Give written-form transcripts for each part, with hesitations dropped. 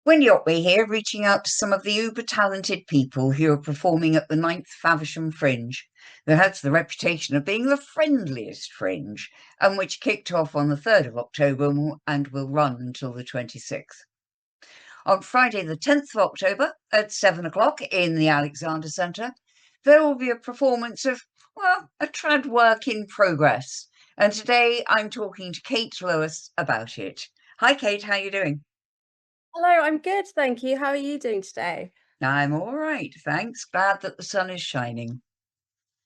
Wendy here, reaching out to some of the uber talented people who are performing at the ninth Faversham Fringe, that has the reputation of being the friendliest fringe, and which kicked off on the 3rd of October and will run until the 26th. On Friday, the 10th of October at 7 o'clock in the Alexander Centre, there will be a performance of, well, a trad work in progress. And today I'm talking to Kate Lois about it. Hi, Kate, how are you doing? Hello, I'm good, thank you. How are you doing today? I'm all right, thanks. Glad that the sun is shining.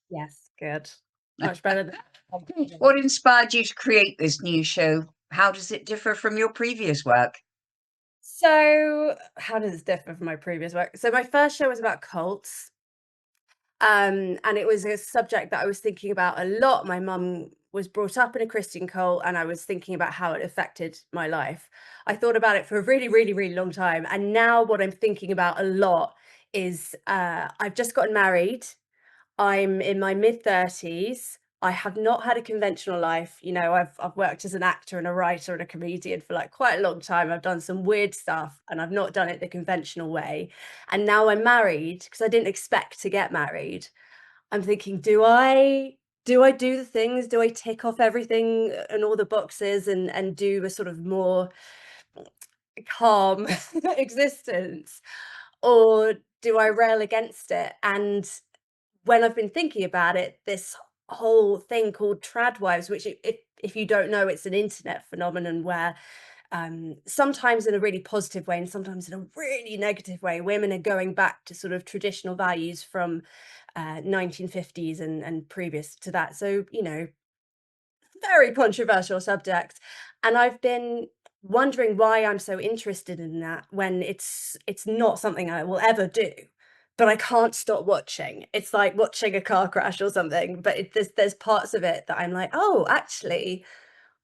Yes, good. Much better than What inspired you to create this new show? How does it differ from your previous work? So, how does this differ from my previous work? So my first show was about cults, and it was a subject that I was thinking about a lot. My mum was brought up in a Christian cult, and I was thinking about how it affected my life. I thought about it for a really, really, really long time, and now what I'm thinking about a lot is I've just gotten married. I'm in my mid-30s. I have not had a conventional life. I've worked as an actor and a writer and a comedian for, like, quite a long time. I've done some weird stuff, and I've not done it the conventional way. And now I'm married because I didn't expect to get married. I'm thinking, do I do the things? Do I tick off everything and all the boxes and do a sort of more calm existence? Or do I rail against it? And when I've been thinking about it, this whole thing called trad wives, which if you don't know, it's an internet phenomenon where sometimes in a really positive way and sometimes in a really negative way, women are going back to sort of traditional values from 1950s and previous to that. So, very controversial subject. And I've been wondering why I'm so interested in that when it's not something I will ever do, but I can't stop watching. It's like watching a car crash or something, but there's parts of it that I'm like, "Oh, actually,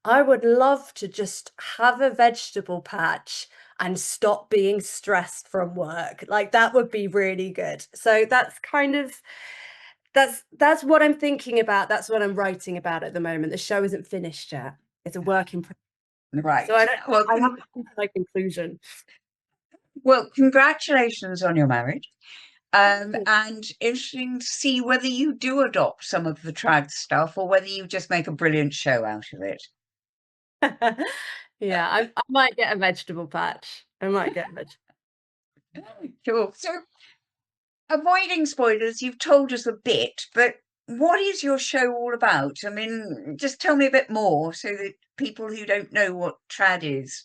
I would love to just have a vegetable patch and stop being stressed from work." Like, that would be really good. So that's what I'm thinking about, that's what I'm writing about at the moment. The show isn't finished yet. It's a work in so Right. Well, I haven't come to my conclusion. congratulations on your marriage. Mm. And interesting to see whether you do adopt some of the trad stuff or whether you just make a brilliant show out of it. Yeah, I might get a vegetable patch. I might get a veg Sure. So, avoiding spoilers, you've told us a bit, but what is your show all about? I mean, just tell me a bit more so that people who don't know what trad is.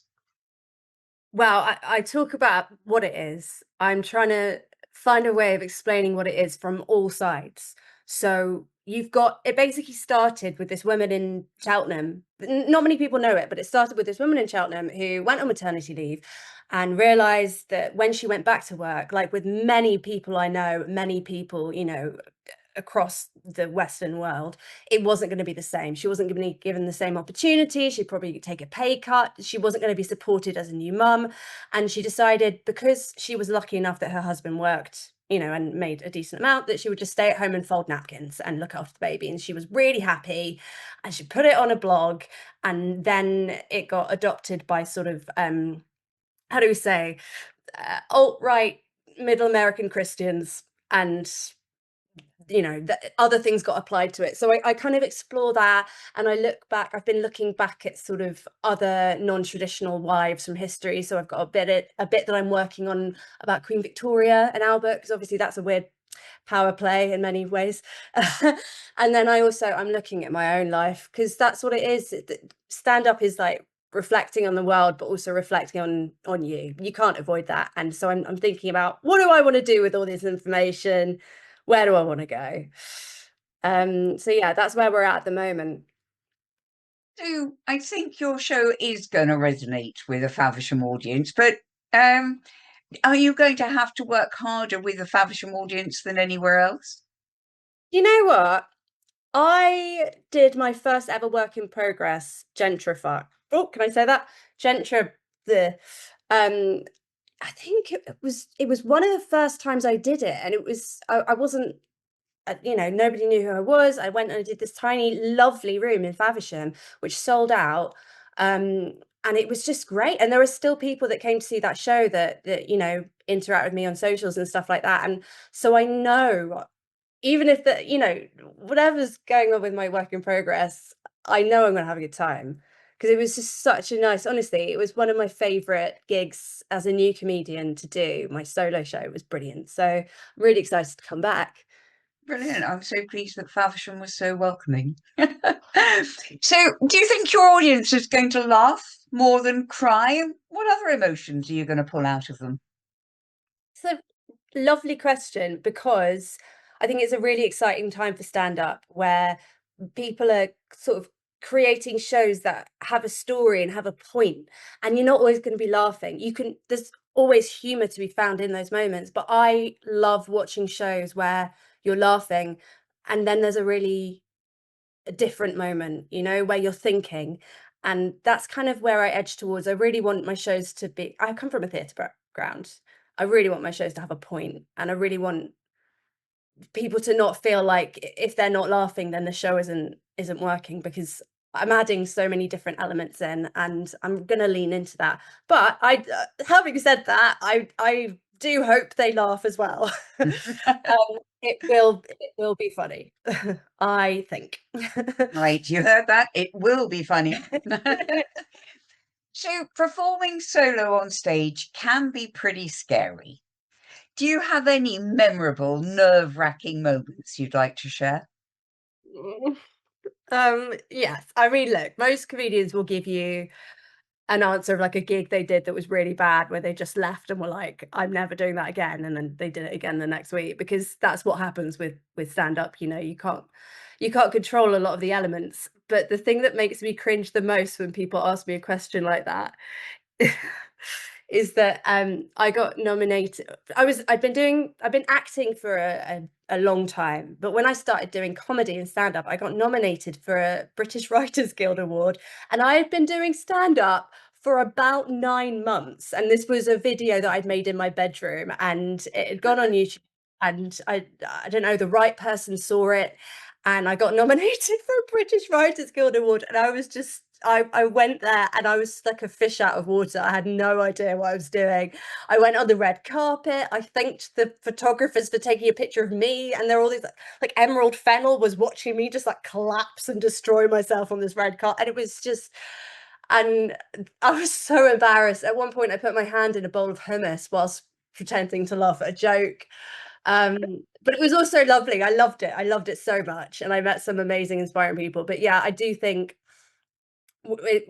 Well, I talk about what it is. I'm trying to find a way of explaining what it is from all sides. So you've got it basically started with this woman in Cheltenham. Not many people know it, but it started with this woman in Cheltenham who went on maternity leave and realized that when she went back to work, like with many people I know, many people, across the Western world, it wasn't going to be the same. She wasn't going to be given the same opportunity. She'd probably take a pay cut. She wasn't going to be supported as a new mum. And she decided, because she was lucky enough that her husband worked, and made a decent amount, that she would just stay at home and fold napkins and look after the baby. And she was really happy. And she put it on a blog. And then it got adopted by sort of, how do we say, alt-right middle American Christians. And other things got applied to it. So I kind of explore that, and I look back. I've been looking back at sort of other non-traditional wives from history. So I've got a bit that I'm working on about Queen Victoria and Albert, because obviously that's a weird power play in many ways. And then I'm looking at my own life, because that's what it is. Stand up is like reflecting on the world, but also reflecting on you. You can't avoid that. And so I'm thinking about, what do I want to do with all this information? Where do I want to go? So yeah, that's where we're at the moment. So, I think your show is going to resonate with a Faversham audience, but um, are you going to have to work harder with a Faversham audience than anywhere else? You know what? I did my first ever work in progress gentrify. Oh, can I say that? Gentra the I think it was one of the first times I did it, and I wasn't, nobody knew who I was. I went and I did this tiny, lovely room in Faversham, which sold out. and it was just great. And there are still people that came to see that show that interact with me on socials and stuff like that. And so I know, even if whatever's going on with my work in progress, I know I'm gonna have a good time, because it was just such a nice, honestly, it was one of my favorite gigs as a new comedian to do. My solo show was brilliant. So I'm really excited to come back. Brilliant. I'm so pleased that Faversham was so welcoming. So, do you think your audience is going to laugh more than cry? What other emotions are you going to pull out of them? So, lovely question, because I think it's a really exciting time for stand up, where people are sort of creating shows that have a story and have a point, and you're not always going to be laughing. There's always humor to be found in those moments, but I love watching shows where you're laughing and then there's a different moment, where you're thinking. And that's kind of where I edge towards. I really want my shows to be, I come from a theatre background. I really want my shows to have a point, and I really want people to not feel like if they're not laughing, then the show isn't working, because I'm adding so many different elements in, and I'm gonna lean into that. But having said that, I do hope they laugh as well. It will be funny, I think. Right, you heard that? It will be funny. So, performing solo on stage can be pretty scary. Do you have any memorable, nerve-wracking moments you'd like to share? Yes. I mean, look, most comedians will give you an answer of like a gig they did that was really bad, where they just left and were like, "I'm never doing that again," and then they did it again the next week, because that's what happens with stand up. You can't control a lot of the elements. But the thing that makes me cringe the most when people ask me a question like that is that I got nominated. I've been acting for a long time, but when I started doing comedy and stand up, I got nominated for a British Writers Guild Award, and I had been doing stand up for about 9 months. And this was a video that I'd made in my bedroom, and it had gone on YouTube, and I don't know, the right person saw it, and I got nominated for a British Writers Guild Award. And I was just, I went there and I was like a fish out of water. I had no idea what I was doing. I went on the red carpet. I thanked the photographers for taking a picture of me, and there were all these like Emerald Fennel was watching me just like collapse and destroy myself on this red carpet. And it was just, and I was so embarrassed. At one point, I put my hand in a bowl of hummus whilst pretending to laugh at a joke. Um, but it was also lovely. I loved it. I loved it so much, and I met some amazing, inspiring people. But yeah, I do think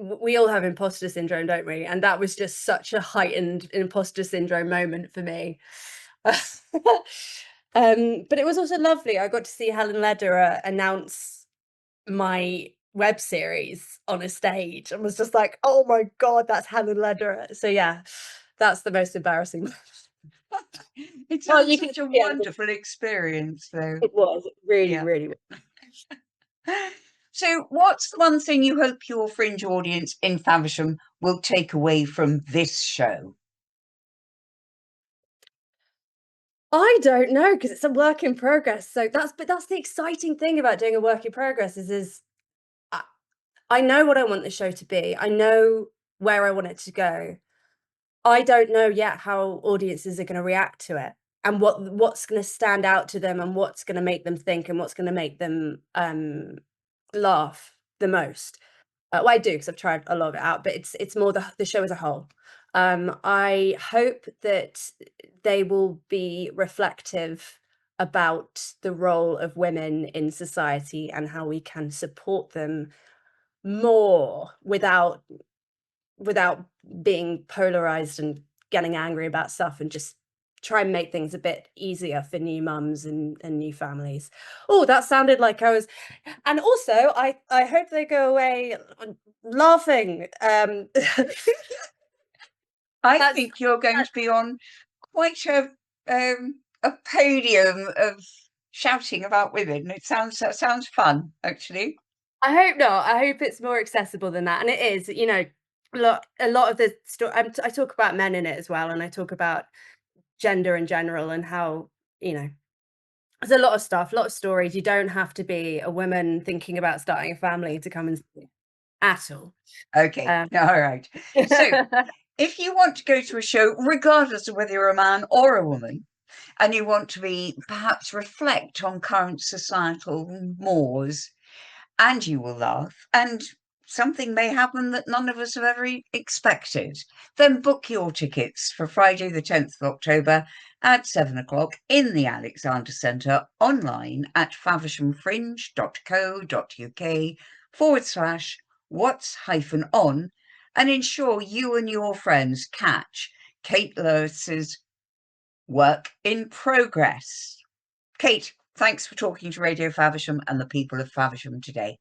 we all have imposter syndrome, don't we? And that was just such a heightened imposter syndrome moment for me. But it was also lovely. I got to see Helen Lederer announce my web series on a stage, and was just like, "Oh my God, that's Helen Lederer." So yeah, that's the most embarrassing. It Well, sounds you can, such a yeah, wonderful experience, though. it was really, Yeah. really. So, what's the one thing you hope your Fringe audience in Faversham will take away from this show? I don't know, because it's a work in progress. So that's the exciting thing about doing a work in progress is I, I know what I want the show to be. I know where I want it to go. I don't know yet how audiences are going to react to it, and what's going to stand out to them, and what's going to make them think, and what's going to make them laugh the most. Well, I do, because I've tried a lot of it out, but it's more the show as a whole. I hope that they will be reflective about the role of women in society and how we can support them more without being polarized and getting angry about stuff, and just try and make things a bit easier for new mums and new families. Oh, that sounded like I was, and also I hope they go away laughing. I That's think you're going to be on quite a podium of shouting about women. That sounds fun, actually. I hope not. I hope it's more accessible than that, and it is. A lot of the story. I talk about men in it as well, and I talk about gender in general, and how there's a lot of stuff, a lot of stories. You don't have to be a woman thinking about starting a family to come and see it. at all. Okay, Um, all right. So if you want to go to a show, regardless of whether you're a man or a woman, and you want to be perhaps reflect on current societal mores, and you will laugh, and something may happen that none of us have ever expected, then book your tickets for Friday the 10th of October at 7 o'clock in the Alexander Centre, online at faversham.fringe.co.uk/what's-on, and ensure you and your friends catch Kate Lois's work in progress. Kate, thanks for talking to Radio Faversham and the people of Faversham today.